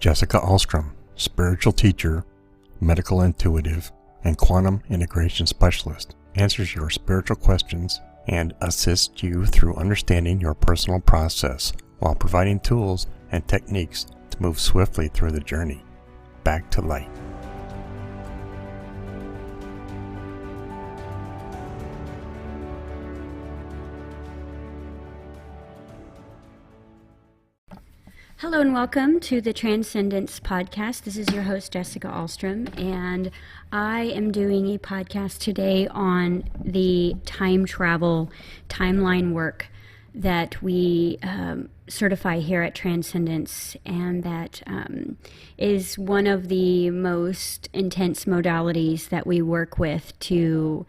Jessica Alstrom, spiritual teacher, medical intuitive, and quantum integration specialist, answers your spiritual questions and assists you through understanding your personal process while providing tools and techniques to move swiftly through the journey back to light. Hello and welcome to the Transcendence podcast. This is your host, Jessica Alstrom, and I am doing a podcast today on the time travel timeline work that we certify here at Transcendence, and that is one of the most intense modalities that we work with to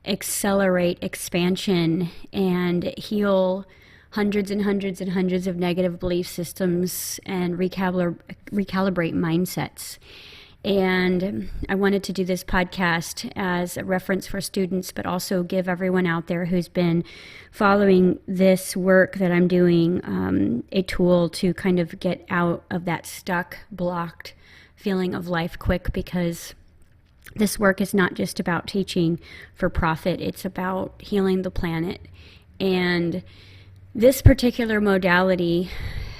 accelerate expansion and heal hundreds and hundreds and hundreds of negative belief systems and recalibrate mindsets. And I wanted to do this podcast as a reference for students, but also give everyone out there who's been following this work that I'm doing a tool to kind of get out of that stuck, blocked feeling of life quick, because this work is not just about teaching for profit. It's about healing the planet. And this particular modality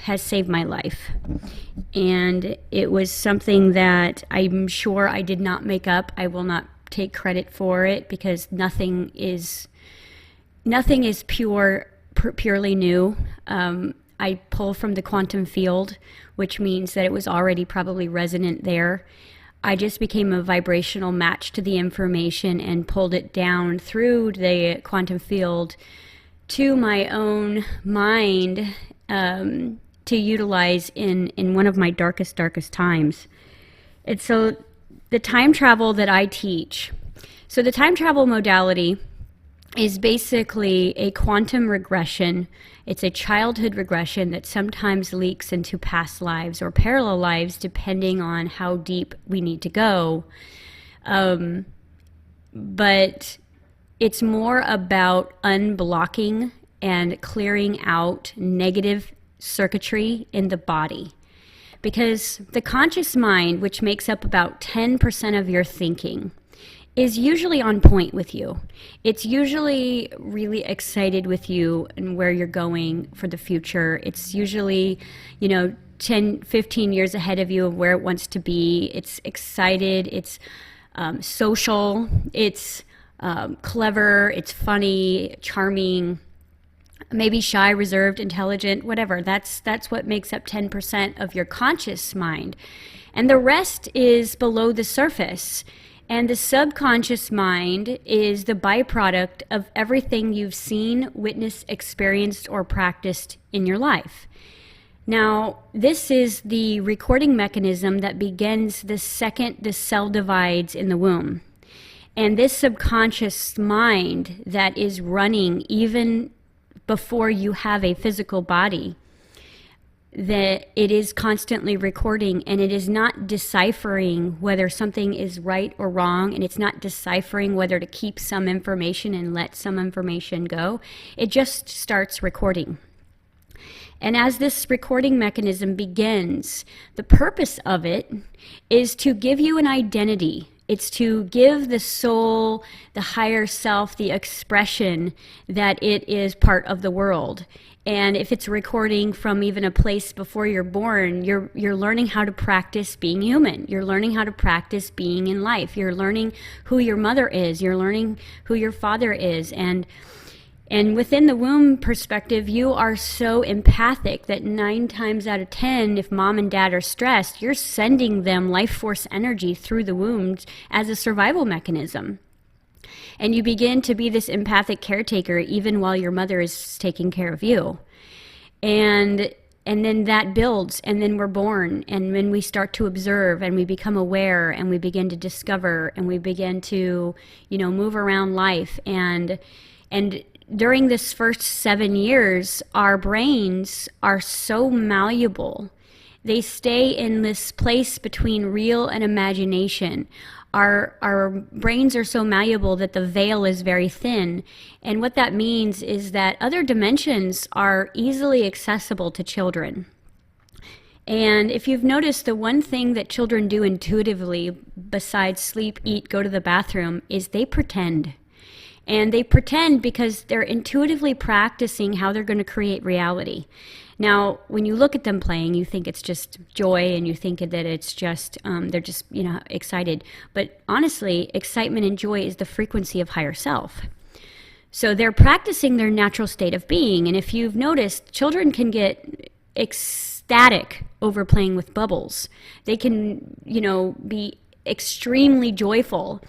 has saved my life, and it was something that I'm sure I did not make up. I will not take credit for it, because nothing is purely new. I pull from the quantum field, which means that it was already probably resonant there. I just became a vibrational match to the information and pulled it down through the quantum field to my own mind to utilize in one of my darkest times. And so the time travel that I teach, so the time travel modality is basically a quantum regression. It's a childhood regression that sometimes leaks into past lives or parallel lives, depending on how deep we need to go. But it's more about unblocking and clearing out negative circuitry in the body. Because the conscious mind, which makes up about 10% of your thinking, is usually on point with you. It's usually really excited with you and where you're going for the future. It's usually, 10, 15 years ahead of you of where it wants to be. It's excited, it's social, it's clever, it's funny, charming, maybe shy, reserved, intelligent, whatever. That's what makes up 10% of your conscious mind. And the rest is below the surface. And the subconscious mind is the byproduct of everything you've seen, witnessed, experienced, or practiced in your life. Now, this is the recording mechanism that begins the second the cell divides in the womb. And this subconscious mind that is running even before you have a physical body, that it is constantly recording, and it is not deciphering whether something is right or wrong, and it's not deciphering whether to keep some information and let some information go. It just starts recording. And as this recording mechanism begins, the purpose of it is to give you an identity. It's to give the soul, the higher self, the expression that it is part of the world. And if it's recording from even a place before you're born, you're learning how to practice being human. You're learning how to practice being in life. You're learning who your mother is. You're learning who your father is. And within the womb perspective, you are so empathic that 9 times out of 10, if mom and dad are stressed, you're sending them life force energy through the womb as a survival mechanism. And you begin to be this empathic caretaker even while your mother is taking care of you. And then that builds, and then we're born, and when we start to observe and we become aware and we begin to discover and we begin to, move around life. And during this first 7 years, our brains are so malleable. They stay in this place between real and imagination. Our brains are so malleable that the veil is very thin. And what that means is that other dimensions are easily accessible to children. And if you've noticed, the one thing that children do intuitively, besides sleep, eat, go to the bathroom, is they pretend. And they pretend because they're intuitively practicing how they're going to create reality. Now, when you look at them playing, you think it's just joy, and you think that it's just, they're just, excited. But honestly, excitement and joy is the frequency of higher self. So they're practicing their natural state of being. And if you've noticed, children can get ecstatic over playing with bubbles. They can, be extremely joyful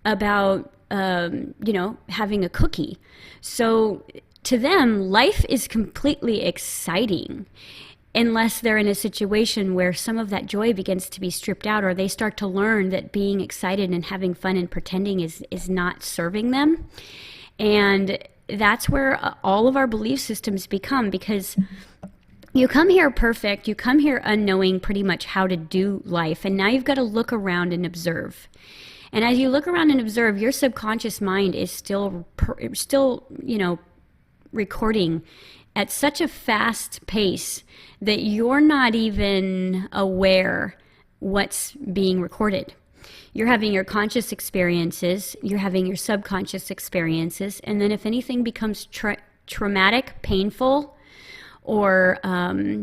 about, having a cookie. So to them, life is completely exciting, unless they're in a situation where some of that joy begins to be stripped out, or they start to learn that being excited and having fun and pretending is not serving them. And that's where all of our belief systems become, because you come here perfect, you come here unknowing pretty much how to do life, and now you've got to look around and observe. And as you look around and observe, your subconscious mind is still recording at such a fast pace that you're not even aware what's being recorded. You're having your conscious experiences, you're having your subconscious experiences, and then if anything becomes traumatic, painful, or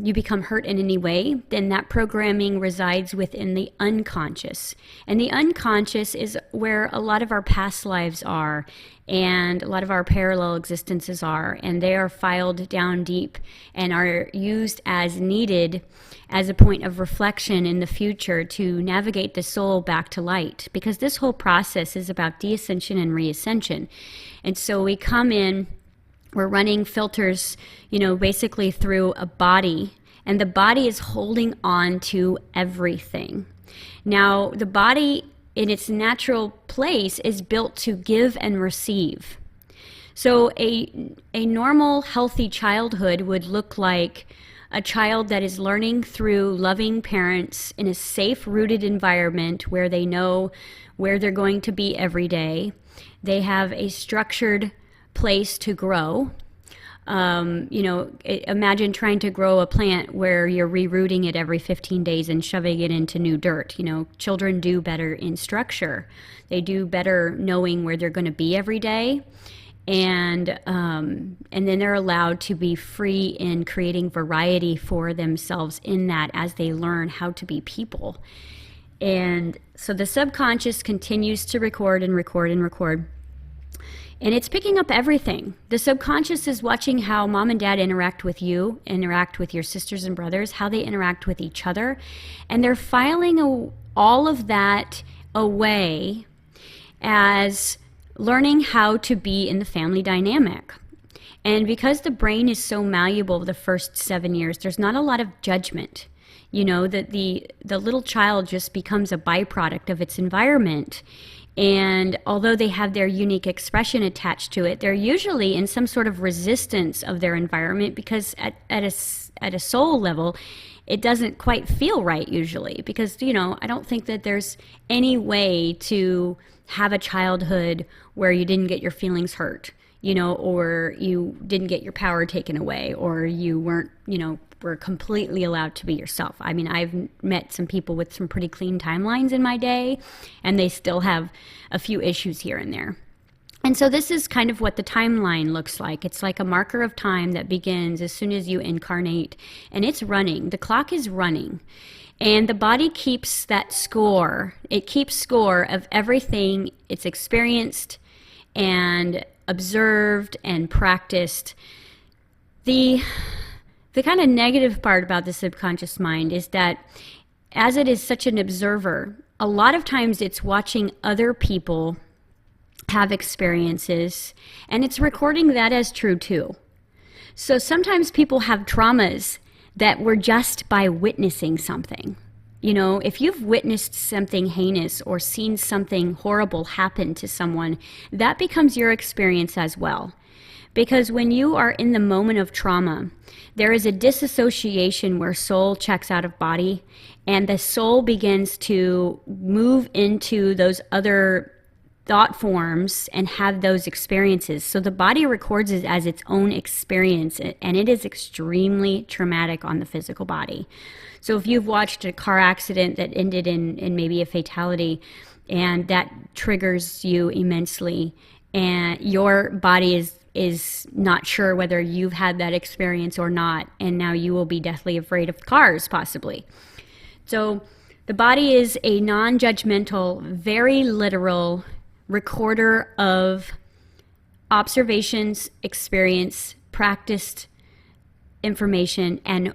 you become hurt in any way, then that programming resides within the unconscious. And the unconscious is where a lot of our past lives are, and a lot of our parallel existences are, and they are filed down deep and are used as needed as a point of reflection in the future to navigate the soul back to light, because this whole process is about de-ascension and re-ascension. And so we come in, we're running filters, basically through a body, and the body is holding on to everything. Now, the body in its natural place is built to give and receive. So a normal, healthy childhood would look like a child that is learning through loving parents in a safe, rooted environment where they know where they're going to be every day. They have a structured place to grow. Imagine trying to grow a plant where you're rerooting it every 15 days and shoving it into new dirt. Children do better in structure. They do better knowing where they're going to be every day. And then they're allowed to be free in creating variety for themselves in that as they learn how to be people. And so the subconscious continues to record and record and record. And it's picking up everything. The subconscious is watching how mom and dad interact with you, interact with your sisters and brothers, how they interact with each other. And they're filing all of that away as learning how to be in the family dynamic. And because the brain is so malleable the first 7 years, there's not a lot of judgment. That the little child just becomes a byproduct of its environment. And although they have their unique expression attached to it, they're usually in some sort of resistance of their environment, because at a soul level, it doesn't quite feel right usually, because, I don't think that there's any way to have a childhood where you didn't get your feelings hurt, or you didn't get your power taken away, or you weren't, were completely allowed to be yourself. I mean, I've met some people with some pretty clean timelines in my day, and they still have a few issues here and there. And so this is kind of what the timeline looks like. It's like a marker of time that begins as soon as you incarnate, and it's running. The clock is running. And the body keeps that score. It keeps score of everything it's experienced and observed and practiced. The kind of negative part about the subconscious mind is that as it is such an observer, a lot of times it's watching other people have experiences, and it's recording that as true too. So sometimes people have traumas that were just by witnessing something. If you've witnessed something heinous or seen something horrible happen to someone, that becomes your experience as well. Because when you are in the moment of trauma, there is a disassociation where soul checks out of body, and the soul begins to move into those other thought forms and have those experiences. So the body records it as its own experience, and it is extremely traumatic on the physical body. So if you've watched a car accident that ended in maybe a fatality, and that triggers you immensely, and your body is not sure whether you've had that experience or not, and now you will be deathly afraid of cars, possibly. So the body is a non-judgmental, very literal recorder of observations, experience, practiced information, and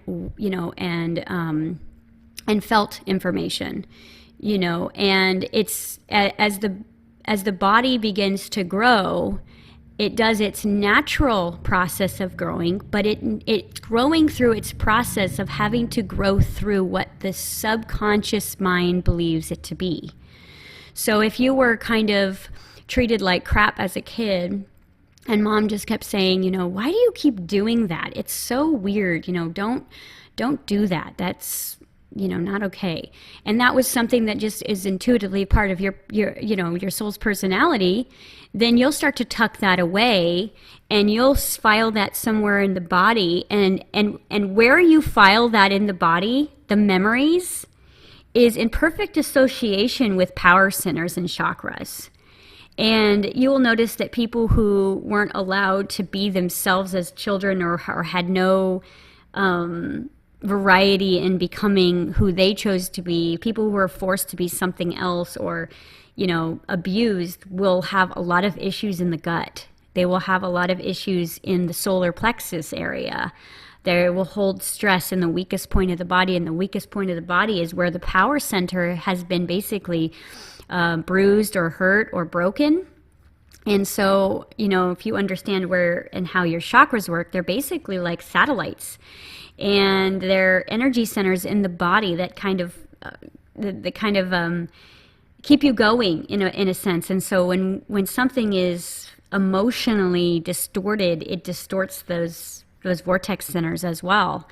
and felt information, and it's as the body begins to grow, it does its natural process of growing, but it's growing through its process of having to grow through what the subconscious mind believes it to be. So if you were kind of treated like crap as a kid, and mom just kept saying, why do you keep doing that? It's so weird, don't do that. That's, not okay. And that was something that just is intuitively part of your soul's personality. Then you'll start to tuck that away, and you'll file that somewhere in the body. And where you file that in the body, the memories, is in perfect association with power centers and chakras. And you will notice that people who weren't allowed to be themselves as children, or had no variety in becoming who they chose to be, people who were forced to be something else, or abused, will have a lot of issues in the gut. They will have a lot of issues in the solar plexus area. They will hold stress in the weakest point of the body, and the weakest point of the body is where the power center has been basically bruised or hurt or broken. And so, if you understand where and how your chakras work, they're basically like satellites, and they're energy centers in the body that kind of keep you going in a sense. And so when something is emotionally distorted, it distorts those vortex centers as well.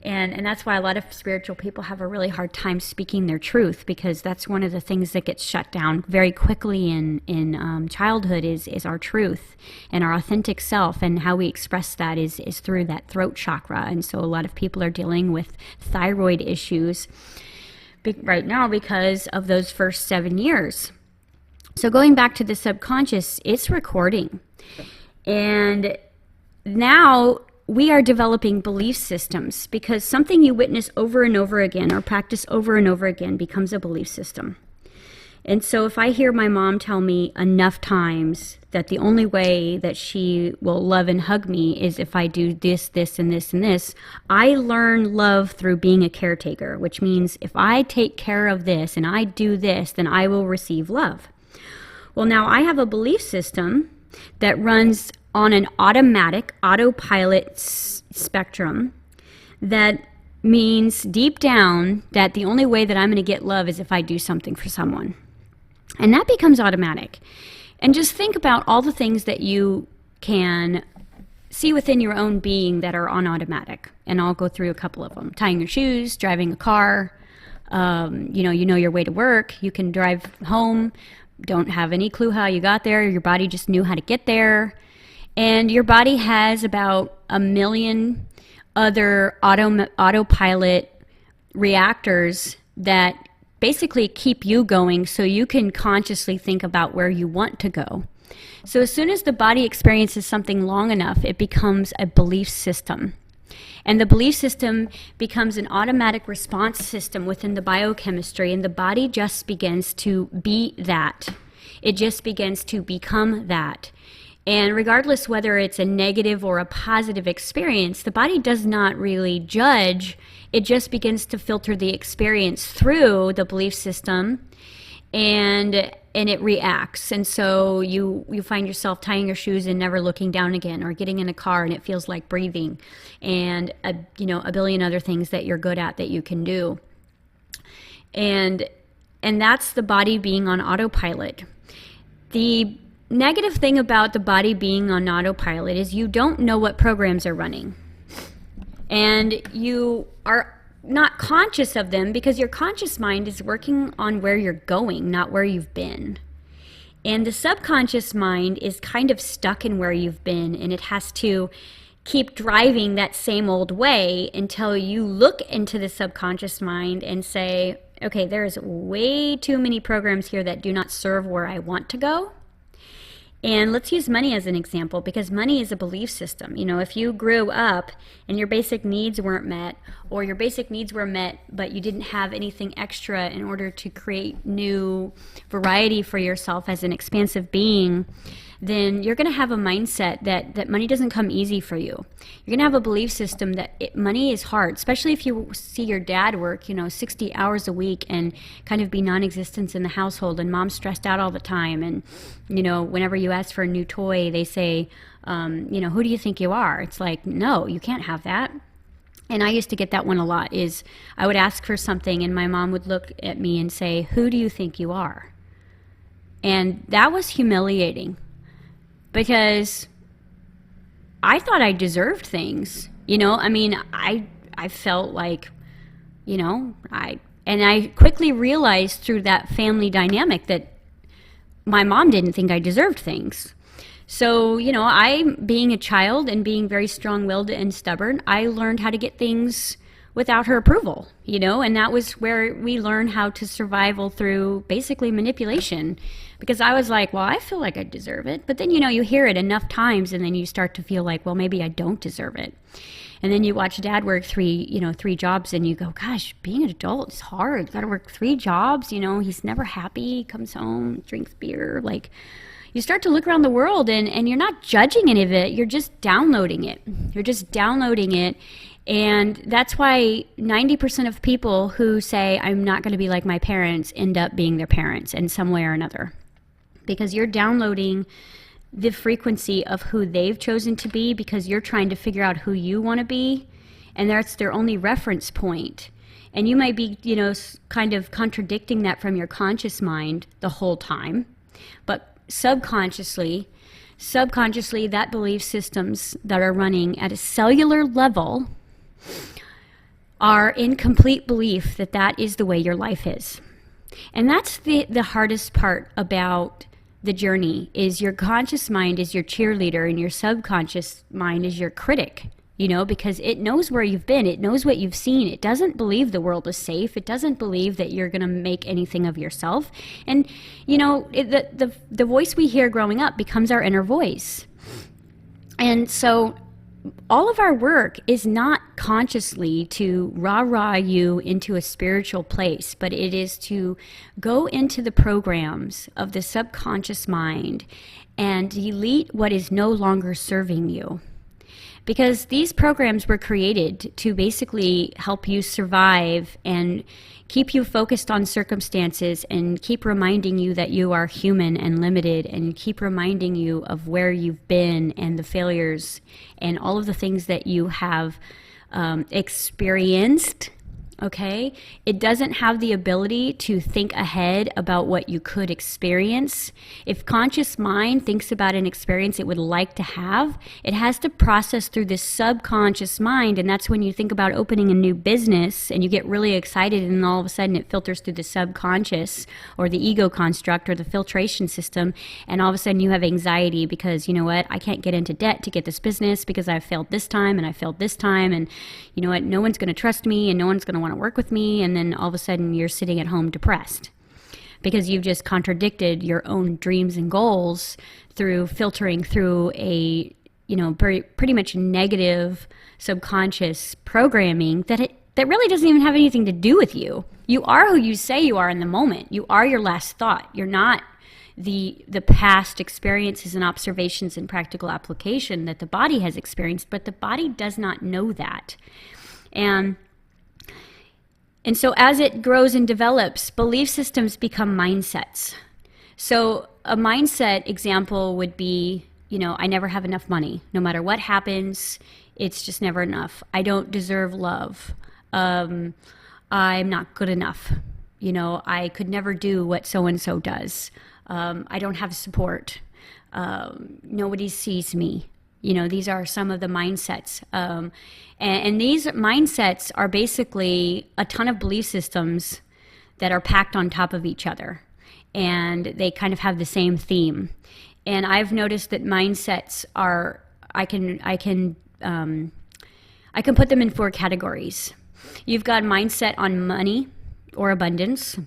And that's why a lot of spiritual people have a really hard time speaking their truth, because that's one of the things that gets shut down very quickly in childhood is our truth and our authentic self, and how we express that is through that throat chakra. And so a lot of people are dealing with thyroid issues right now because of those first 7 years. So going back to the subconscious, it's recording. And now we are developing belief systems, because something you witness over and over again or practice over and over again becomes a belief system. And so if I hear my mom tell me enough times that the only way that she will love and hug me is if I do this, this, and this, and this, I learn love through being a caretaker, which means if I take care of this and I do this, then I will receive love. Well, now I have a belief system that runs on an autopilot spectrum, that means deep down that the only way that I'm going to get love is if I do something for someone. And that becomes automatic. And just think about all the things that you can see within your own being that are on automatic. And I'll go through a couple of them. Tying your shoes, driving a car, you know your way to work. You can drive home, don't have any clue how you got there. Your body just knew how to get there. And your body has about 1 million other autopilot reactors that basically keep you going so you can consciously think about where you want to go. So as soon as the body experiences something long enough, it becomes a belief system. And the belief system becomes an automatic response system within the biochemistry, and the body just begins to be that. It just begins to become that. And regardless whether it's a negative or a positive experience, the body does not really judge. It just begins to filter the experience through the belief system, and it reacts. And so you find yourself tying your shoes and never looking down again, or getting in a car and it feels like breathing, and a billion other things that you're good at that you can do. And that's the body being on autopilot. The negative thing about the body being on autopilot is you don't know what programs are running. And you are not conscious of them because your conscious mind is working on where you're going, not where you've been. And the subconscious mind is kind of stuck in where you've been, and it has to keep driving that same old way until you look into the subconscious mind and say, okay, there's way too many programs here that do not serve where I want to go. And let's use money as an example, because money is a belief system. You know, if you grew up and your basic needs weren't met, or your basic needs were met, but you didn't have anything extra in order to create new variety for yourself as an expansive being, then you're going to have a mindset that money doesn't come easy for you. You're going to have a belief system that money is hard, especially if you see your dad work, 60 hours a week and kind of be non-existent in the household, and mom's stressed out all the time. And, whenever you ask for a new toy, they say, who do you think you are? It's like, no, you can't have that. And I used to get that one a lot, is I would ask for something and my mom would look at me and say, who do you think you are? And that was humiliating, because I thought I deserved things, I felt like, I quickly realized through that family dynamic that my mom didn't think I deserved things. So, I, being a child and being very strong-willed and stubborn, I learned how to get things without her approval, and that was where we learned how to survival through basically manipulation, because I was like, well, I feel like I deserve it. But then, you hear it enough times and then you start to feel like, well, maybe I don't deserve it. And then you watch dad work three jobs and you go, gosh, being an adult is hard. You got to work 3 jobs. He's never happy. He comes home, drinks beer. Like, you start to look around the world and you're not judging any of it. You're just downloading it. And that's why 90% of people who say, I'm not going to be like my parents, end up being their parents in some way or another. Because you're downloading the frequency of who they've chosen to be, because you're trying to figure out who you want to be. And that's their only reference point. And you might be, kind of contradicting that from your conscious mind the whole time. But subconsciously, that belief systems that are running at a cellular level are in complete belief that is the way your life is. And that's the hardest part about the journey, is your conscious mind is your cheerleader and your subconscious mind is your critic, because it knows where you've been. It knows what you've seen. It doesn't believe the world is safe. It doesn't believe that you're going to make anything of yourself. And, the voice we hear growing up becomes our inner voice. And so all of our work is not consciously to rah-rah you into a spiritual place, but it is to go into the programs of the subconscious mind and delete what is no longer serving you. Because these programs were created to basically help you survive and keep you focused on circumstances and keep reminding you that you are human and limited, and keep reminding you of where you've been and the failures and all of the things that you have experienced. Okay? It doesn't have the ability to think ahead about what you could experience. If conscious mind thinks about an experience it would like to have, it has to process through this subconscious mind, and that's when you think about opening a new business and you get really excited, and all of a sudden it filters through the subconscious or the ego construct or the filtration system, and all of a sudden you have anxiety because, I can't get into debt to get this business because I've failed this time and I failed this time, and no one's going to trust me and no one's going to want to work with me. And then all of a sudden you're sitting at home depressed because you've just contradicted your own dreams and goals through filtering through a pretty much negative subconscious programming that really doesn't even have anything to do with you. You are who you say you are in the moment. You are your last thought. You're not the past experiences and observations and practical application that the body has experienced, but the body does not know that. And so as it grows and develops, belief systems become mindsets. So a mindset example would be, I never have enough money. No matter what happens, it's just never enough. I don't deserve love. I'm not good enough. I could never do what so-and-so does. I don't have support. Nobody sees me. These are some of the mindsets. And these mindsets are basically a ton of belief systems that are packed on top of each other. and they kind of have the same theme. And I've noticed that mindsets are, I can put them in 4 categories. You've got a mindset on money or abundance.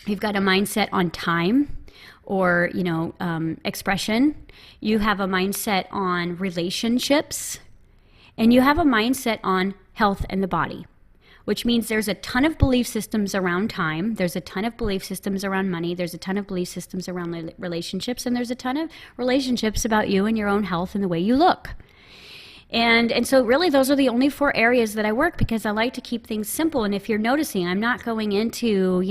You've got a mindset on time or, expression. You have a mindset on relationships, and you have a mindset on health and the body, which means there's a ton of belief systems around time. There's a ton of belief systems around money. There's a ton of belief systems around relationships, and there's a ton of relationships about you and your own health and the way you look. And so really those are the only 4 areas that I work, because I like to keep things simple. And if you're noticing, I'm not going into,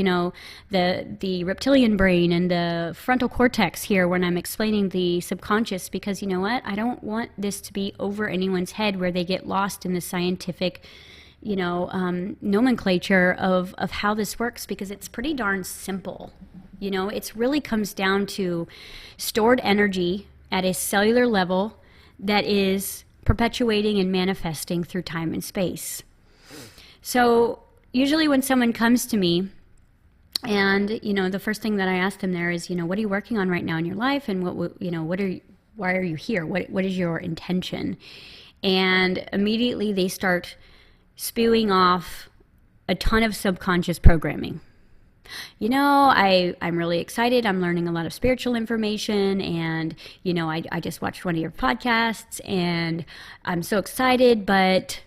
the reptilian brain and the frontal cortex here when I'm explaining the subconscious, because you know what? I don't want this to be over anyone's head where they get lost in the scientific, nomenclature of how this works, because it's pretty darn simple. It really comes down to stored energy at a cellular level that is perpetuating and manifesting through time and space. So usually when someone comes to me, and the first thing that I ask them there is, what are you working on right now in your life, and why are you here? What is your intention? And immediately they start spewing off a ton of subconscious programming. I'm really excited. I'm learning a lot of spiritual information, and, I just watched one of your podcasts, and I'm so excited, but,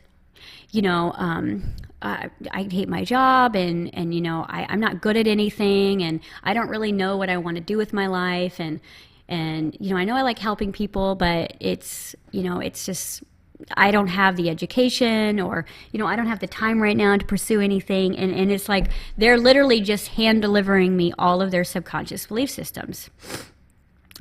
I hate my job, and I'm not good at anything, and I don't really know what I want to do with my life, and I know I like helping people, but it's just, I don't have the education, or, I don't have the time right now to pursue anything. And it's like they're literally just hand delivering me all of their subconscious belief systems.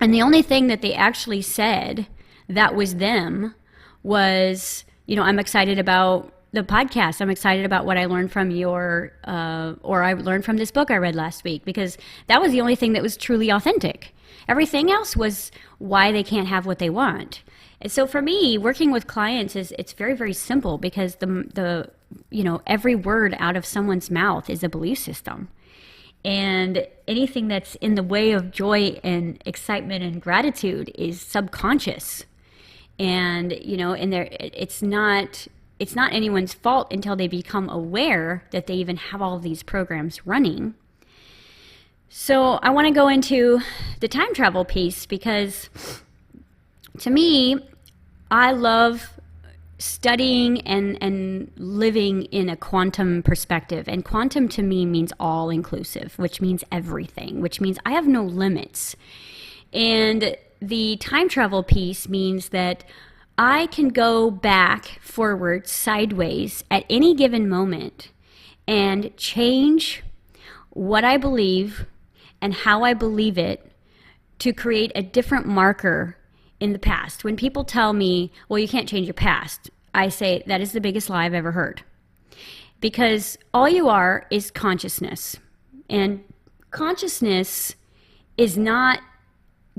And the only thing that they actually said that was them was, I'm excited about the podcast. I'm excited about what I learned from or I learned from this book I read last week, because that was the only thing that was truly authentic. Everything else was why they can't have what they want. And so for me, working with clients it's very, very simple, because the every word out of someone's mouth is a belief system. And anything that's in the way of joy and excitement and gratitude is subconscious. And, it's not anyone's fault until they become aware that they even have all of these programs running. So I want to go into the time travel piece, because to me, I love studying and living in a quantum perspective. And quantum to me means all inclusive, which means everything, which means I have no limits. And the time travel piece means that I can go back, forward, sideways at any given moment and change what I believe and how I believe it to create a different marker in the past. When people tell me, well, you can't change your past, I say that is the biggest lie I've ever heard. Because all you are is consciousness. And consciousness is not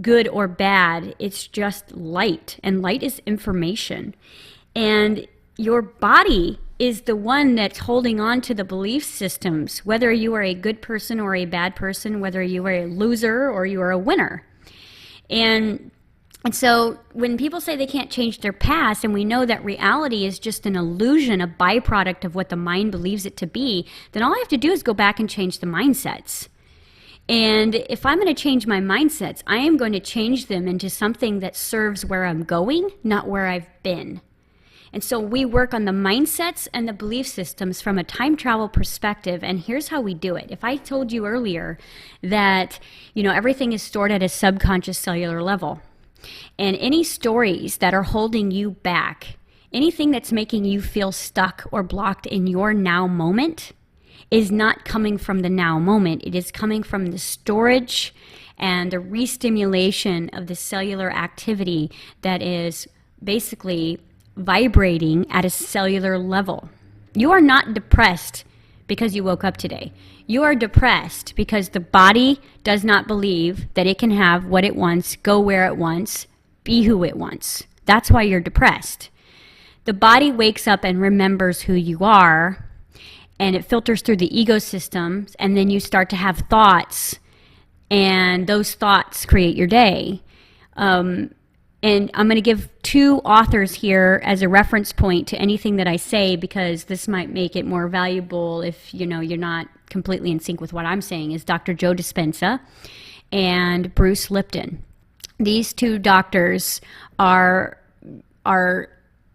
good or bad. It's just light. And light is information. And your body is the one that's holding on to the belief systems, whether you are a good person or a bad person, whether you are a loser or you are a winner. And so when people say they can't change their past, and we know that reality is just an illusion, a byproduct of what the mind believes it to be, then all I have to do is go back and change the mindsets. And if I'm going to change my mindsets, I am going to change them into something that serves where I'm going, not where I've been. And so we work on the mindsets and the belief systems from a time travel perspective, and here's how we do it. If I told you earlier that, everything is stored at a subconscious cellular level, and any stories that are holding you back, anything that's making you feel stuck or blocked in your now moment is not coming from the now moment. It is coming from the storage and the re-stimulation of the cellular activity that is basically vibrating at a cellular level. You are not depressed because you woke up today. You are depressed because the body does not believe that it can have what it wants, go where it wants, be who it wants. That's why you're depressed. The body wakes up and remembers who you are, and it filters through the ego systems, and then you start to have thoughts and those thoughts create your day. And I'm going to give two authors here as a reference point to anything that I say, because this might make it more valuable if you're not completely in sync with what I'm saying, is Dr. Joe Dispenza and Bruce Lipton. These two doctors are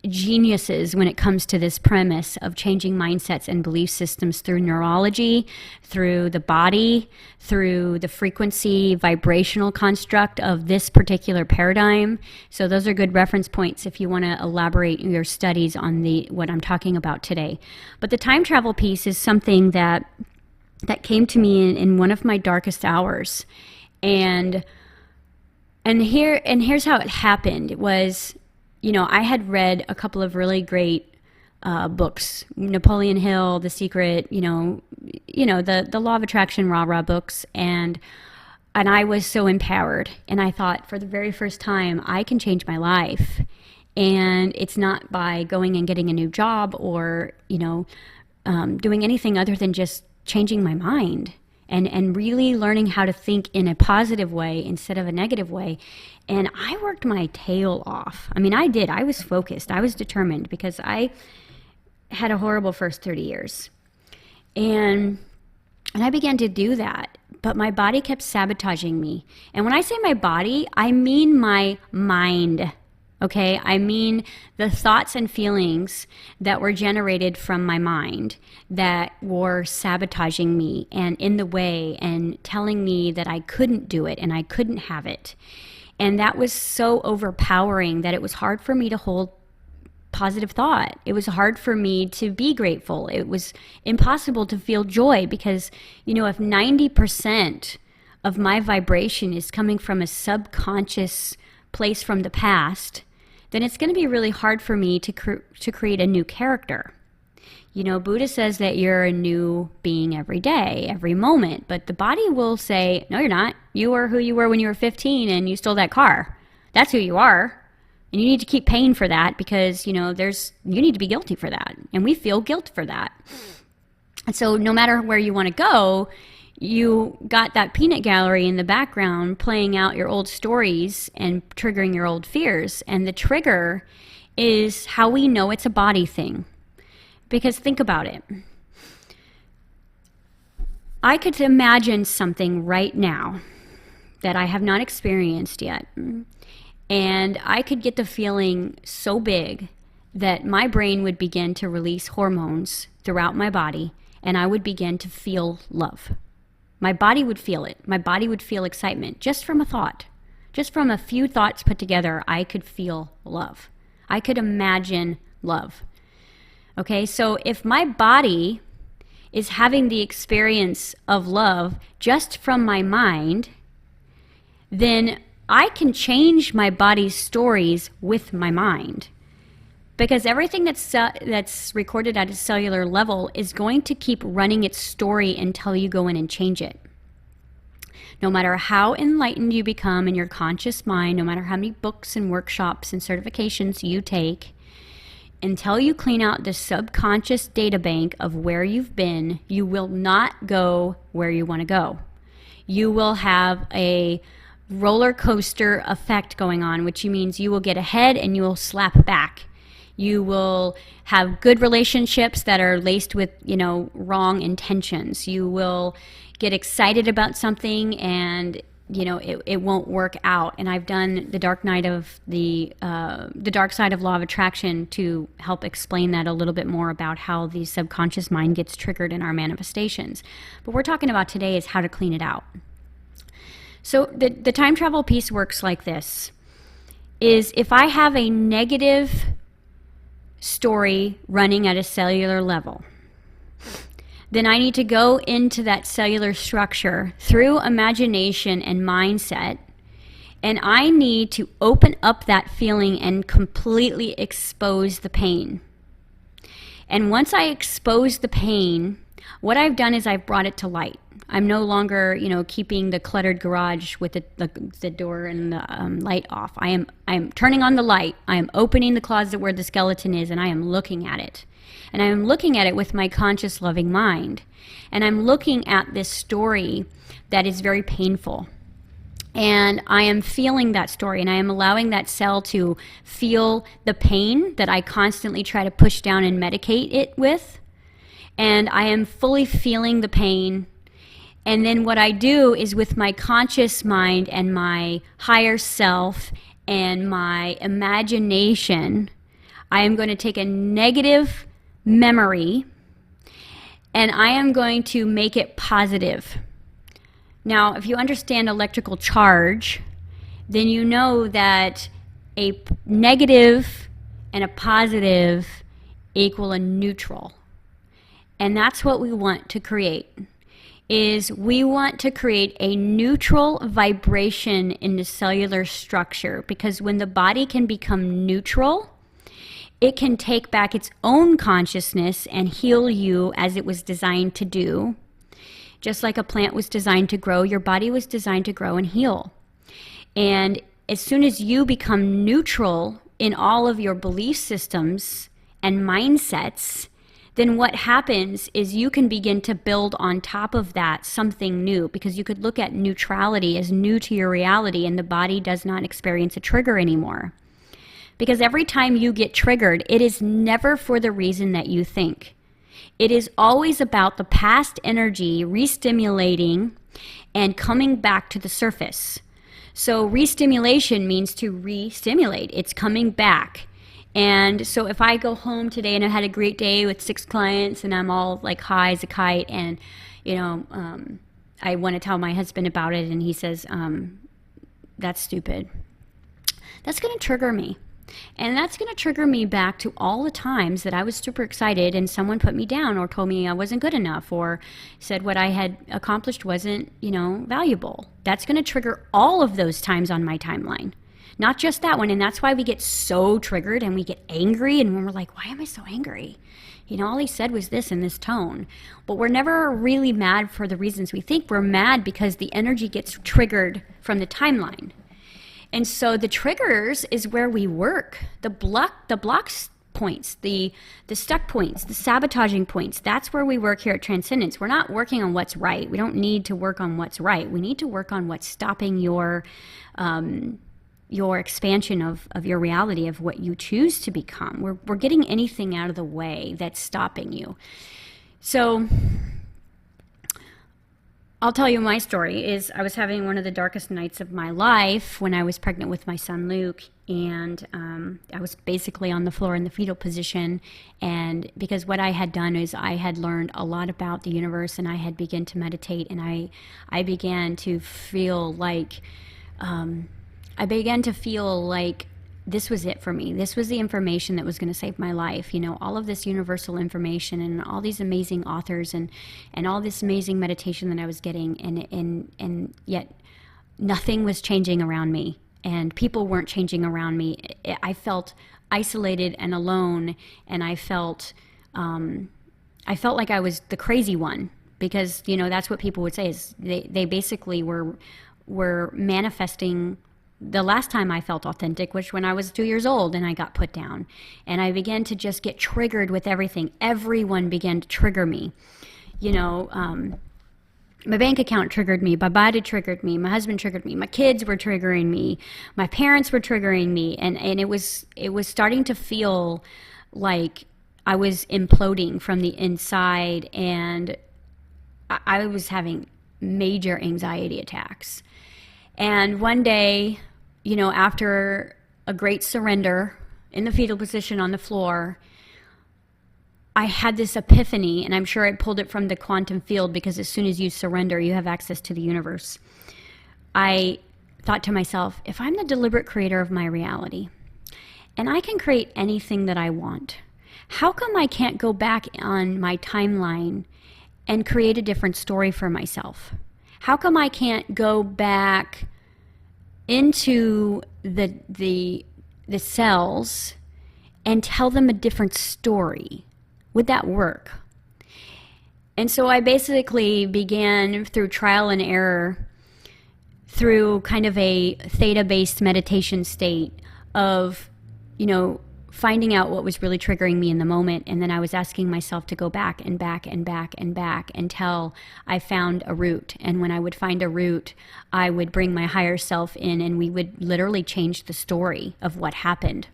geniuses when it comes to this premise of changing mindsets and belief systems through neurology, through the body, through the frequency vibrational construct of this particular paradigm. So those are good reference points if you want to elaborate your studies on what I'm talking about today. But the time travel piece is something that came to me in one of my darkest hours. And here's how it happened. It was, I had read a couple of really great books, Napoleon Hill, The Secret, the Law of Attraction, rah-rah books, and I was so empowered. And I thought, for the very first time, I can change my life. And it's not by going and getting a new job or, doing anything other than just changing my mind. And really learning how to think in a positive way instead of a negative way. And I worked my tail off. I mean, I did. I was focused. I was determined, because I had a horrible first 30 years. And I began to do that. But my body kept sabotaging me. And when I say my body, I mean my mind. Okay, I mean the thoughts and feelings that were generated from my mind that were sabotaging me and in the way and telling me that I couldn't do it and I couldn't have it. And that was so overpowering that it was hard for me to hold positive thought. It was hard for me to be grateful. It was impossible to feel joy, because, if 90% of my vibration is coming from a subconscious place from the past, then it's going to be really hard for me to create a new character. Buddha says that you're a new being every day, every moment, but the body will say, no, you're not. You are who you were when you were 15 and you stole that car. That's who you are. And you need to keep paying for that, because, you need to be guilty for that. And we feel guilt for that. And so no matter where you want to go, you got that peanut gallery in the background playing out your old stories and triggering your old fears. And the trigger is how we know it's a body thing. Because think about it. I could imagine something right now that I have not experienced yet. And I could get the feeling so big that my brain would begin to release hormones throughout my body, and I would begin to feel love. My body would feel it. My body would feel excitement just from a thought. Just from a few thoughts put together, I could feel love. I could imagine love. Okay, so if my body is having the experience of love just from my mind, then I can change my body's stories with my mind. Because everything that's recorded at a cellular level is going to keep running its story until you go in and change it. No matter how enlightened you become in your conscious mind, no matter how many books and workshops and certifications you take, until you clean out the subconscious data bank of where you've been, you will not go where you want to go. You will have a roller coaster effect going on, which means you will get ahead and you will slap back. You will have good relationships that are laced with, wrong intentions. You will get excited about something and, it won't work out. And I've done the dark side of law of attraction to help explain that a little bit more about how the subconscious mind gets triggered in our manifestations. But we're talking about today is how to clean it out. So the time travel piece works like this, is if I have a negative story running at a cellular level, then I need to go into that cellular structure through imagination and mindset, and I need to open up that feeling and completely expose the pain. And once I expose the pain, what I've done is I've brought it to light. I'm no longer, keeping the cluttered garage with the door and the light off. I am turning on the light. I am opening the closet where the skeleton is, and I am looking at it. And I'm looking at it with my conscious, loving mind. And I'm looking at this story that is very painful. And I am feeling that story, and I am allowing that cell to feel the pain that I constantly try to push down and medicate it with. And I am fully feeling the pain. And then what I do is, with my conscious mind and my higher self and my imagination, I am going to take a negative memory and I am going to make it positive. Now, if you understand electrical charge, then you know that a negative and a positive equal a neutral. And that's what we want to create, is we want to create a neutral vibration in the cellular structure, because when the body can become neutral, it can take back its own consciousness and heal you as it was designed to do. Just like a plant was designed to grow, your body was designed to grow and heal. And as soon as you become neutral in all of your belief systems and mindsets, then what happens is you can begin to build on top of that something new, because you could look at neutrality as new to your reality, and the body does not experience a trigger anymore. Because every time you get triggered, it is never for the reason that you think. It is always about the past energy re-stimulating and coming back to the surface. So re-stimulation means to re-stimulate. It's coming back. And so if I go home today and I had a great day with 6 clients and I'm all like high as a kite, and I want to tell my husband about it, and he says, that's stupid. That's going to trigger me. And that's going to trigger me back to all the times that I was super excited and someone put me down or told me I wasn't good enough or said what I had accomplished wasn't, valuable. That's going to trigger all of those times on my timeline. Not just that one. And that's why we get so triggered and we get angry, and when we're like, why am I so angry? All he said was this in this tone. But we're never really mad for the reasons we think. We're mad because the energy gets triggered from the timeline. And so the triggers is where we work. The blocks points, the stuck points, the sabotaging points. That's where we work here at Transcendence. We're not working on what's right. We don't need to work on what's right. We need to work on what's stopping your expansion of your reality, of what you choose to become. We're getting anything out of the way that's stopping you. So I'll tell you my story. Is I was having one of the darkest nights of my life when I was pregnant with my son Luke, and I was basically on the floor in the fetal position. And because what I had done is I had learned a lot about the universe, and I had begun to meditate, and I began to feel like this was it for me. This was the information that was going to save my life. All of this universal information and all these amazing authors and all this amazing meditation that I was getting, and yet nothing was changing around me, and people weren't changing around me. I felt isolated and alone, and I felt like I was the crazy one, because that's what people would say, is they basically were manifesting. The last time I felt authentic was when I was 2 years old and I got put down, and I began to just get triggered with everything. Everyone began to trigger me. My bank account triggered me, my body triggered me, my husband triggered me, my kids were triggering me, my parents were triggering me, and it was starting to feel like I was imploding from the inside, and I was having major anxiety attacks. And one day, after a great surrender in the fetal position on the floor, I had this epiphany, and I'm sure I pulled it from the quantum field, because as soon as you surrender, you have access to the universe. I thought to myself, if I'm the deliberate creator of my reality, and I can create anything that I want, how come I can't go back on my timeline and create a different story for myself? How come I can't go back into the cells and tell them a different story? Would that work? And so I basically began, through trial and error, through kind of a theta-based meditation state of, finding out what was really triggering me in the moment, and then I was asking myself to go back and back and back and back until I found a root. And when I would find a root, I would bring my higher self in, and we would literally change the story of what happened.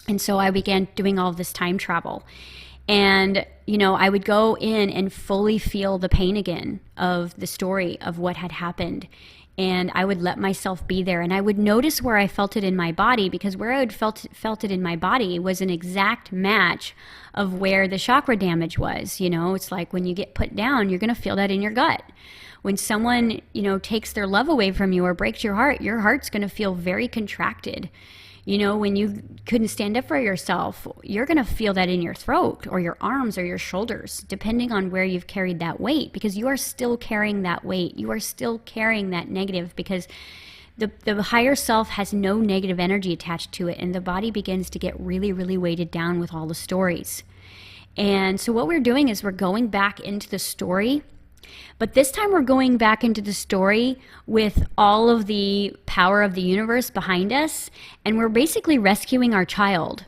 And so I began doing all of this time travel. And, I would go in and fully feel the pain again of the story of what had happened. And I would let myself be there, and I would notice where I felt it in my body, because where I had felt it in my body was an exact match of where the chakra damage was. It's like when you get put down, you're going to feel that in your gut. When someone, takes their love away from you or breaks your heart's going to feel very contracted. When you couldn't stand up for yourself, you're going to feel that in your throat or your arms or your shoulders, depending on where you've carried that weight, because you are still carrying that weight. You are still carrying that negative, because the higher self has no negative energy attached to it, and the body begins to get really, really weighted down with all the stories. And so what we're doing is we're going back into the story. But this time we're going back into the story with all of the power of the universe behind us, and we're basically rescuing our child.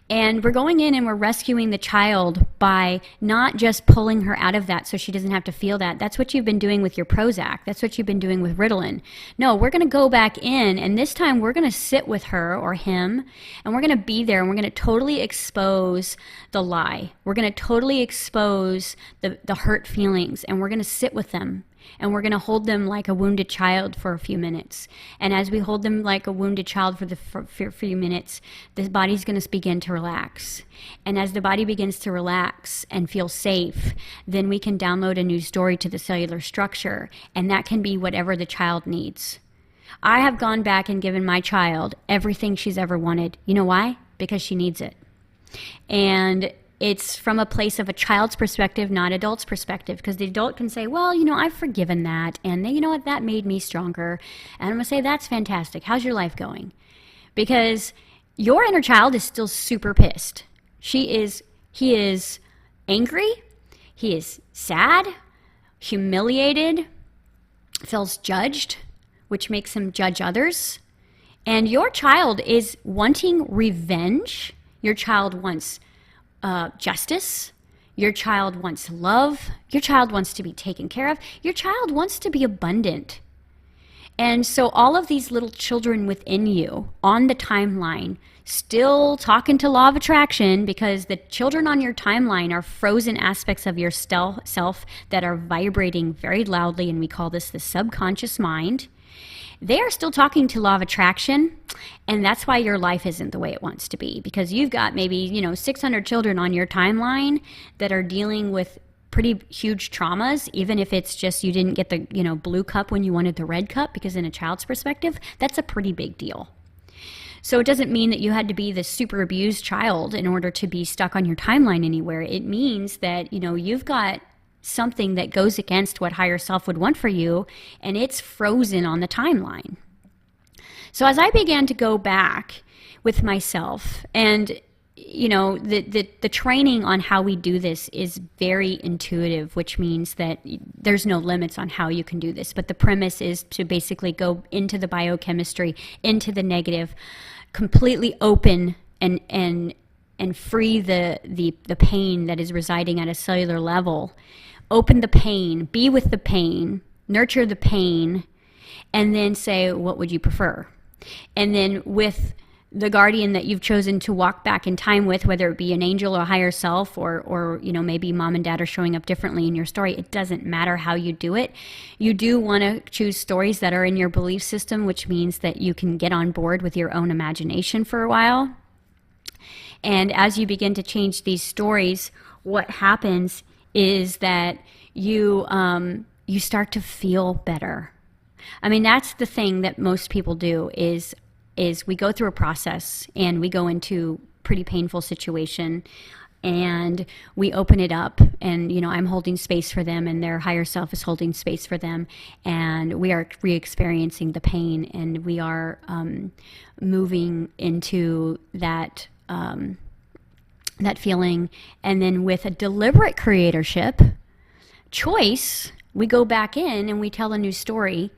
And we're going in and we're rescuing the child by not just pulling her out of that so she doesn't have to feel that. That's what you've been doing with your Prozac. That's what you've been doing with Ritalin. No, we're going to go back in, and this time we're going to sit with her or him, and we're going to be there, and we're going to totally expose the lie. We're going to totally expose the hurt feelings, and we're going to sit with them. And we're going to hold them like a wounded child for a few minutes. And as we hold them like a wounded child for a few minutes, the body's going to begin to relax. And as the body begins to relax and feel safe, then we can download a new story to the cellular structure. And that can be whatever the child needs. I have gone back and given my child everything she's ever wanted. You know why? Because she needs it. And it's from a place of a child's perspective, not adult's perspective, because the adult can say, well, I've forgiven that, and you know what, that made me stronger. And I'm going to say, that's fantastic. How's your life going? Because your inner child is still super pissed. He is angry, he is sad, humiliated, feels judged, which makes him judge others. And your child is wanting revenge. Your child wants justice. Your child wants love. Your child wants to be taken care of. Your child wants to be abundant. And so all of these little children within you on the timeline, still talking to law of attraction, because the children on your timeline are frozen aspects of your self that are vibrating very loudly, and we call this the subconscious mind. They are still talking to law of attraction, and that's why your life isn't the way it wants to be, because you've got maybe 600 children on your timeline that are dealing with pretty huge traumas, even if it's just you didn't get the blue cup when you wanted the red cup, because in a child's perspective, that's a pretty big deal. So it doesn't mean that you had to be the super abused child in order to be stuck on your timeline anywhere. It means that you've got something that goes against what higher self would want for you, and it's frozen on the timeline. So as I began to go back with myself, and the training on how we do this is very intuitive, which means that there's no limits on how you can do this. But the premise is to basically go into the biochemistry, into the negative, completely open and free the pain that is residing at a cellular level. Open the pain, be with the pain, nurture the pain, and then say, what would you prefer? And then with the guardian that you've chosen to walk back in time with, whether it be an angel or higher self, or maybe mom and dad are showing up differently in your story, it doesn't matter how you do it. You do want to choose stories that are in your belief system, which means that you can get on board with your own imagination for a while. And as you begin to change these stories, what happens is that you start to feel better. I mean, that's the thing that most people do is we go through a process and we go into pretty painful situation and we open it up, and I'm holding space for them and their higher self is holding space for them, and we are re-experiencing the pain, and we are moving into that feeling. And then with a deliberate creatorship choice, we go back in and we tell a new story.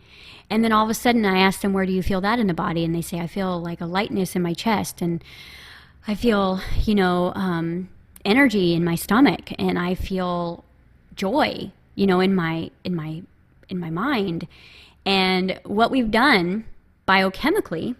And then all of a sudden I ask them, where do you feel that in the body? And they say, I feel like a lightness in my chest. And I feel, energy in my stomach, and I feel joy, in my mind. And what we've done biochemically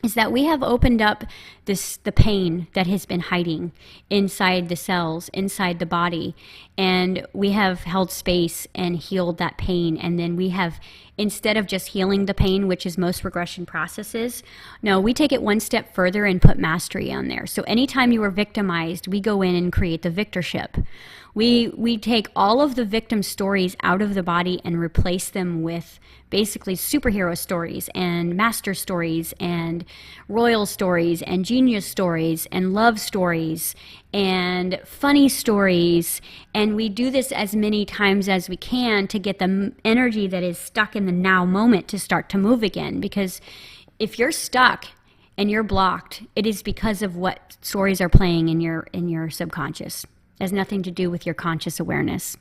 is that we have opened up the pain that has been hiding inside the cells, inside the body, and we have held space and healed that pain. And then we have, instead of just healing the pain, which is most regression processes, no, we take it one step further and put mastery on there. So anytime you were victimized, we go in and create the victorship. We take all of the victim stories out of the body and replace them with basically superhero stories and master stories and royal stories and genius stories and love stories and funny stories. And we do this as many times as we can to get the energy that is stuck in the now moment to start to move again. Because if you're stuck and you're blocked, it is because of what stories are playing in your subconscious. It has nothing to do with your conscious awareness.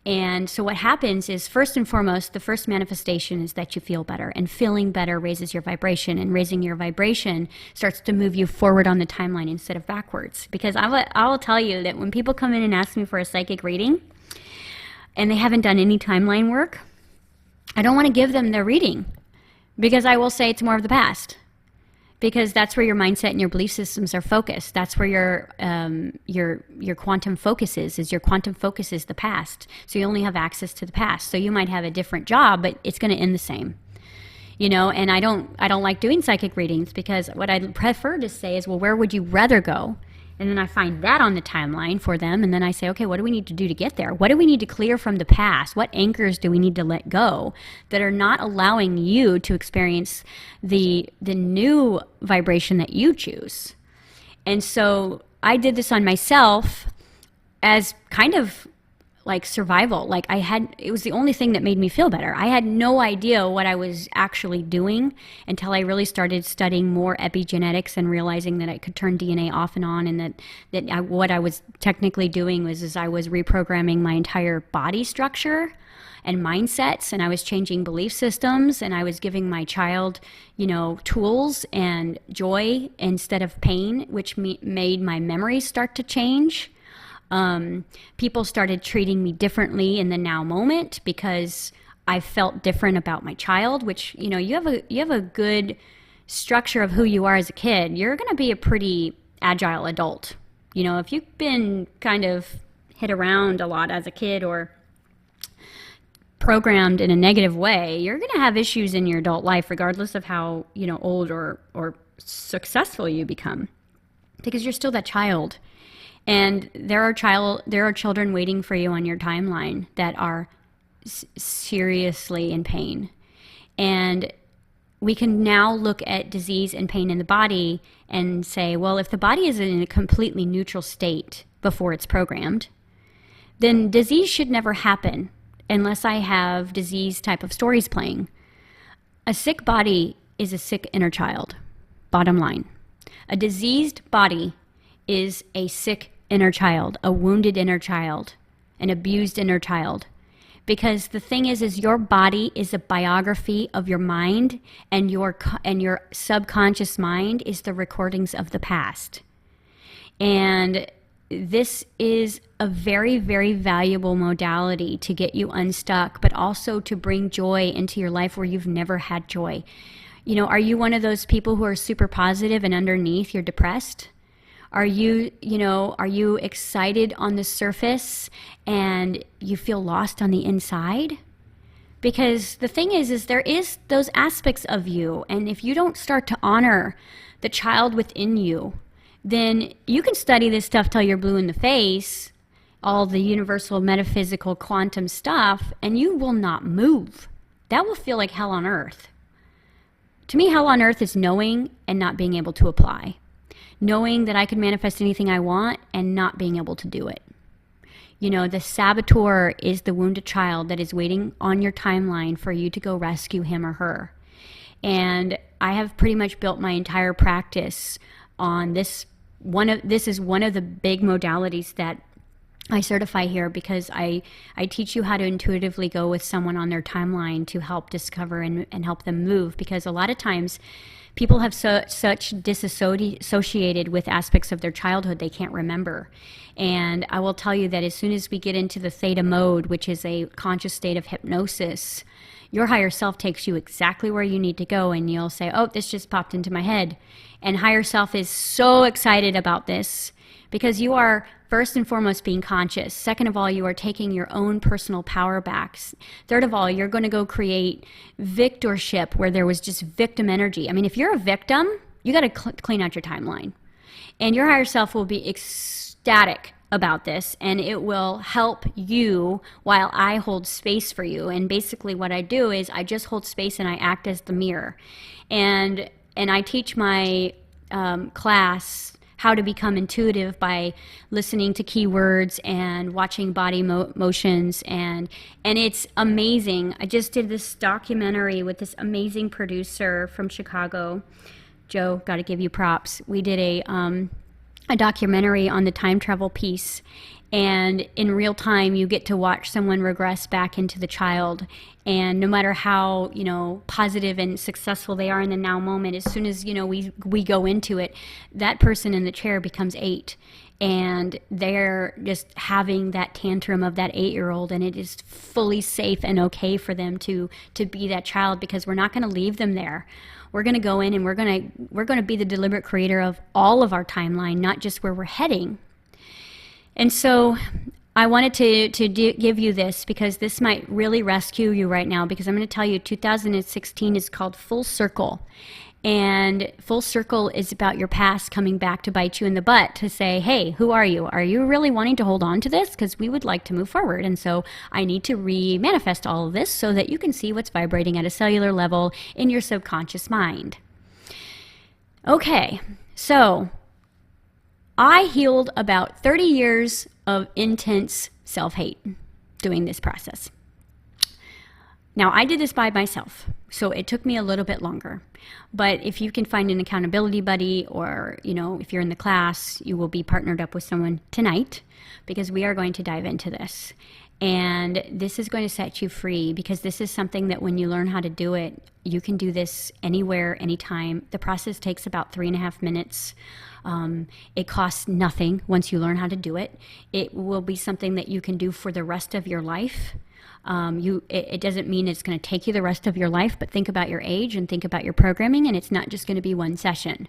And so what happens is, first and foremost, the first manifestation is that you feel better, and feeling better raises your vibration, and raising your vibration starts to move you forward on the timeline instead of backwards. Because I will tell you that when people come in and ask me for a psychic reading and they haven't done any timeline work, I don't want to give them their reading, because I will say it's more of the past. Because that's where your mindset and your belief systems are focused. That's where your quantum focus is your quantum focus is the past. So you only have access to the past. So you might have a different job, but it's going to end the same. And I don't like doing psychic readings, because what I'd prefer to say is, well, where would you rather go? And then I find that on the timeline for them. And then I say, okay, what do we need to do to get there? What do we need to clear from the past? What anchors do we need to let go that are not allowing you to experience the new vibration that you choose? And so I did this on myself as kind of like survival. Like it was the only thing that made me feel better. I had no idea what I was actually doing until I really started studying more epigenetics and realizing that I could turn DNA off and on, and what I was technically doing was I was reprogramming my entire body structure and mindsets, and I was changing belief systems, and I was giving my child, tools and joy instead of pain, which made my memories start to change. People started treating me differently in the now moment because I felt different about my child, which, you have a good structure of who you are as a kid. You're going to be a pretty agile adult. If you've been kind of hit around a lot as a kid or programmed in a negative way, you're going to have issues in your adult life, regardless of how, old or successful you become, because you're still that child. And there are children waiting for you on your timeline that are seriously in pain. And we can now look at disease and pain in the body and say, well, if the body is in a completely neutral state before it's programmed, then disease should never happen unless I have disease type of stories playing. A sick body is a sick inner child, bottom line. A diseased body is a sick inner child, a wounded inner child, an abused inner child. Because the thing is your body is a biography of your mind, and your subconscious mind is the recordings of the past. And this is a very, very valuable modality to get you unstuck, but also to bring joy into your life where you've never had joy. Are you one of those people who are super positive and underneath you're depressed? Are you excited on the surface and you feel lost on the inside? Because the thing is there is those aspects of you, and if you don't start to honor the child within you, then you can study this stuff till you're blue in the face, all the universal metaphysical quantum stuff, and you will not move. That will feel like hell on earth. To me, hell on earth is knowing and not being able to apply. Knowing that I could manifest anything I want and not being able to do it. The saboteur is the wounded child that is waiting on your timeline for you to go rescue him or her. And I have pretty much built my entire practice on this. This is one of the big modalities that I certify here because I teach you how to intuitively go with someone on their timeline to help discover and help them move, because a lot of times people have such disassociated with aspects of their childhood they can't remember. And I will tell you that as soon as we get into the theta mode, which is a conscious state of hypnosis, your higher self takes you exactly where you need to go, and you'll say, oh, this just popped into my head. And higher self is so excited about this because you are first and foremost being conscious. Second of all, you are taking your own personal power back. Third of all, you're going to go create victorship where there was just victim energy. I mean, if you're a victim, you got to clean out your timeline. And your higher self will be ecstatic about this, and it will help you while I hold space for you. And basically what I do is I just hold space and I act as the mirror. And I teach my class how to become intuitive by listening to keywords and watching body motions, and it's amazing. I just did this documentary with this amazing producer from Chicago. Joe, got to give you props. We did a documentary on the time travel piece, and in real time you get to watch someone regress back into the child, and no matter how positive and successful they are in the now moment, as soon as we go into it, that person in the chair becomes 8, and they're just having that tantrum of that 8-year-old, and it is fully safe and okay for them to be that child, because we're not going to leave them there. We're going to go in and we're going to be the deliberate creator of all of our timeline, not just where we're heading. And so I wanted to give you this because this might really rescue you right now, because I'm going to tell you 2016 is called Full Circle. And Full Circle is about your past coming back to bite you in the butt to say, hey, who are you? Are you really wanting to hold on to this? Because we would like to move forward. And so I need to re-manifest all of this so that you can see what's vibrating at a cellular level in your subconscious mind. Okay, so I healed about 30 years of intense self-hate doing this process. Now, I did this by myself, so it took me a little bit longer. But if you can find an accountability buddy, or, if you're in the class, you will be partnered up with someone tonight, because we are going to dive into this. And this is going to set you free, because this is something that when you learn how to do it, you can do this anywhere, anytime. The process takes about 3.5 minutes. It costs nothing once you learn how to do it. It will be something that you can do for the rest of your life. It doesn't mean it's going to take you the rest of your life, but think about your age and think about your programming, and it's not just going to be one session.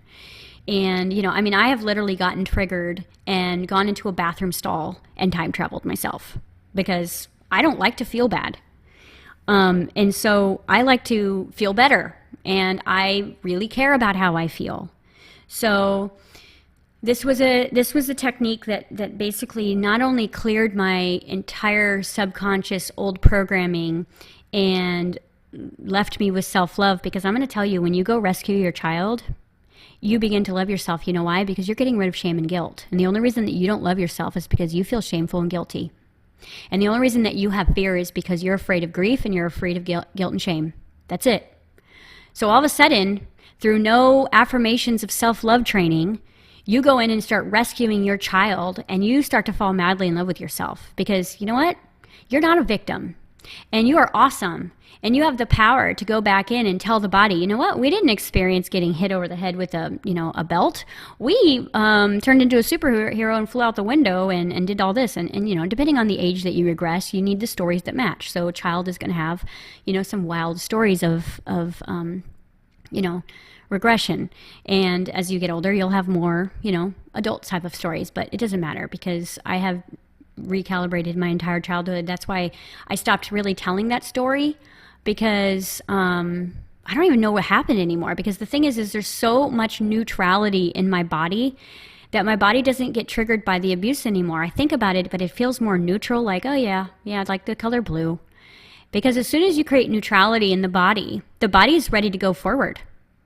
And, I have literally gotten triggered and gone into a bathroom stall and time traveled myself, because I don't like to feel bad. And so I like to feel better, and I really care about how I feel. So this was a technique that basically not only cleared my entire subconscious old programming and left me with self-love, because I'm going to tell you, when you go rescue your child, you begin to love yourself. You know why? Because you're getting rid of shame and guilt. And the only reason that you don't love yourself is because you feel shameful and guilty. And the only reason that you have fear is because you're afraid of grief and you're afraid of guilt and shame. That's it. So all of a sudden, through no affirmations of self-love training, you go in and start rescuing your child, and you start to fall madly in love with yourself, because you know what? You're not a victim, and you are awesome, and you have the power to go back in and tell the body, you know what? We didn't experience getting hit over the head with a belt. We turned into a superhero and flew out the window and did all this. And depending on the age that you regress, you need the stories that match. So a child is going to have, some wild stories of regression. And as you get older, you'll have more, adult type of stories, but it doesn't matter, because I have recalibrated my entire childhood. That's why I stopped really telling that story, because I don't even know what happened anymore. Because the thing is there's so much neutrality in my body that my body doesn't get triggered by the abuse anymore. I think about it, but it feels more neutral, like, oh yeah, I like the color blue. Because as soon as you create neutrality in the body is ready to go forward.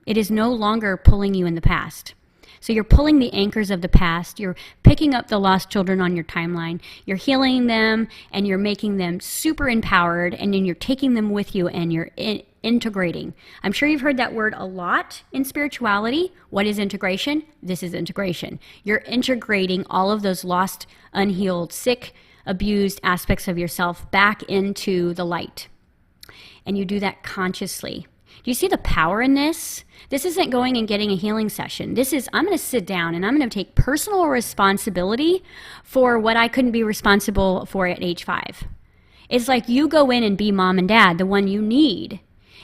It is no longer pulling you in the past. So you're pulling the anchors of the past. You're picking up the lost children on your timeline. You're healing them, and you're making them super empowered, and then you're taking them with you, and you're integrating. I'm sure you've heard that word a lot in spirituality. What is integration? This is integration. You're integrating all of those lost, unhealed, sick, abused aspects of yourself back into the light. And you do that consciously. Do you see the power in this? This isn't going and getting a healing session. This is, I'm going to sit down and I'm going to take personal responsibility for what I couldn't be responsible for at age 5. It's like you go in and be mom and dad, the one you need.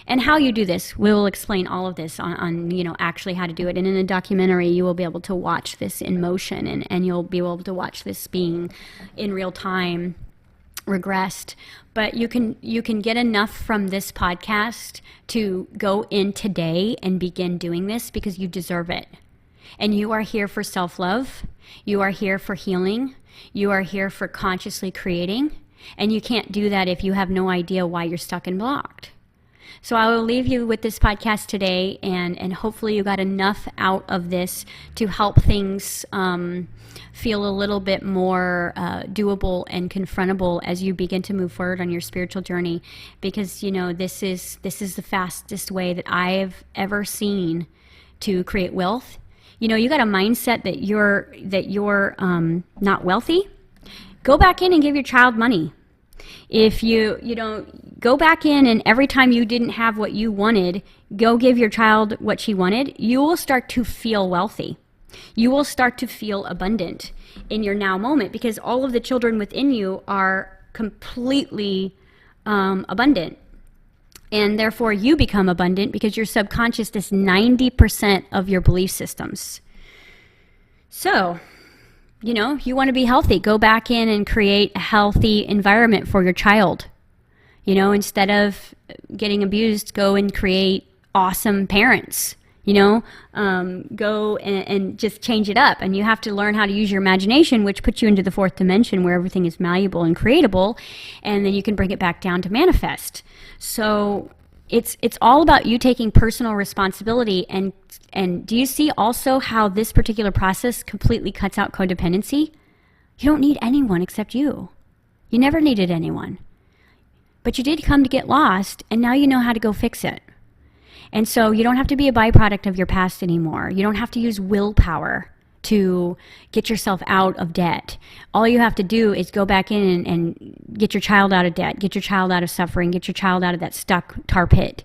And how you do this, we'll explain all of this on actually how to do it. And in the documentary, you will be able to watch this in motion, and you'll be able to watch this being in real time regressed. But you can get enough from this podcast to go in today and begin doing this, because you deserve it. And you are here for self-love. You are here for healing. You are here for consciously creating. And you can't do that if you have no idea why you're stuck and blocked. So I will leave you with this podcast today, and hopefully you got enough out of this to help things feel a little bit more doable and confrontable as you begin to move forward on your spiritual journey. Because this is the fastest way that I've ever seen to create wealth. You got a mindset that you're not wealthy. Go back in and give your child money. If you go back in and every time you didn't have what you wanted, go give your child what she wanted, you will start to feel wealthy. You will start to feel abundant in your now moment, because all of the children within you are completely abundant. And therefore you become abundant because your subconscious is 90% of your belief systems. So, you want to be healthy, go back in and create a healthy environment for your child. Instead of getting abused, go and create awesome parents. Go and just change it up. And you have to learn how to use your imagination, which puts you into the 4th dimension where everything is malleable and creatable. And then you can bring it back down to manifest. So it's all about you taking personal responsibility. And do you see also how this particular process completely cuts out codependency? You don't need anyone except you. You never needed anyone. But you did come to get lost, and now you know how to go fix it. And so you don't have to be a byproduct of your past anymore. You don't have to use willpower to get yourself out of debt. All you have to do is go back in and get your child out of debt, get your child out of suffering, get your child out of that stuck tar pit.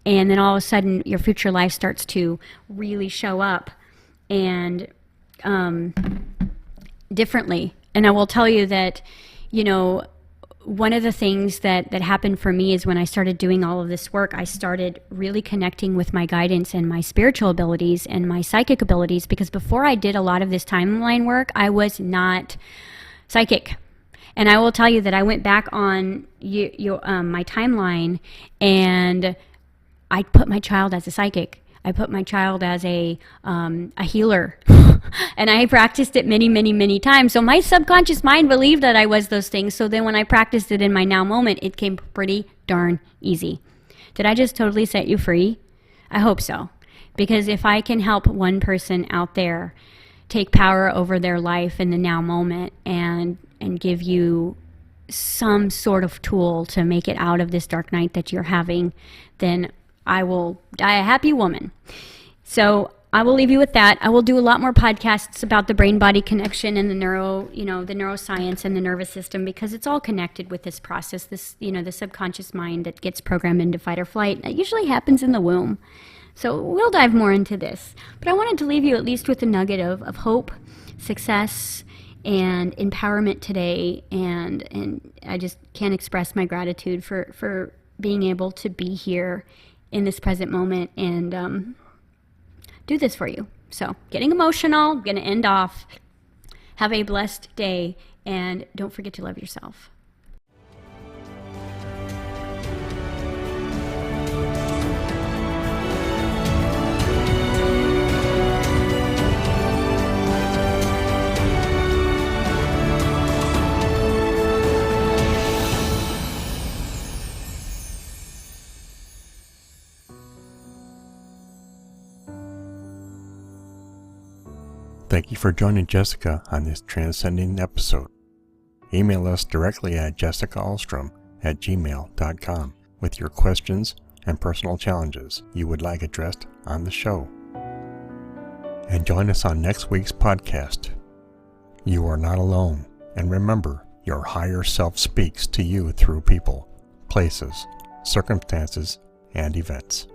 And then all of a sudden your future life starts to really show up and differently. And I will tell you that, one of the things that happened for me is when I started doing all of this work, I started really connecting with my guidance and my spiritual abilities and my psychic abilities, because before I did a lot of this timeline work, I was not psychic. And I will tell you that I went back on my timeline, and I put my child as a psychic. I put my child as a healer. And I practiced it many, many, many times. So my subconscious mind believed that I was those things. So then when I practiced it in my now moment, it came pretty darn easy. Did I just totally set you free? I hope so. Because if I can help one person out there take power over their life in the now moment and give you some sort of tool to make it out of this dark night that you're having, then I will die a happy woman. So I will leave you with that. I will do a lot more podcasts about the brain-body connection and the neuroscience and the nervous system, because it's all connected with this process. This, the subconscious mind that gets programmed into fight or flight. That usually happens in the womb. So we'll dive more into this. But I wanted to leave you at least with a nugget of hope, success, and empowerment today. And I just can't express my gratitude for being able to be here in this present moment and do this for you. So getting emotional, I'm going to end off. Have a blessed day, and don't forget to love yourself. Thank you for joining Jessica on this transcending episode. Email us directly at jessicaalstrom@gmail.com with your questions, and personal challenges you would like addressed on the show. And join us on next week's podcast. You are not alone, and remember, your higher self speaks to you through people, places, circumstances, and events.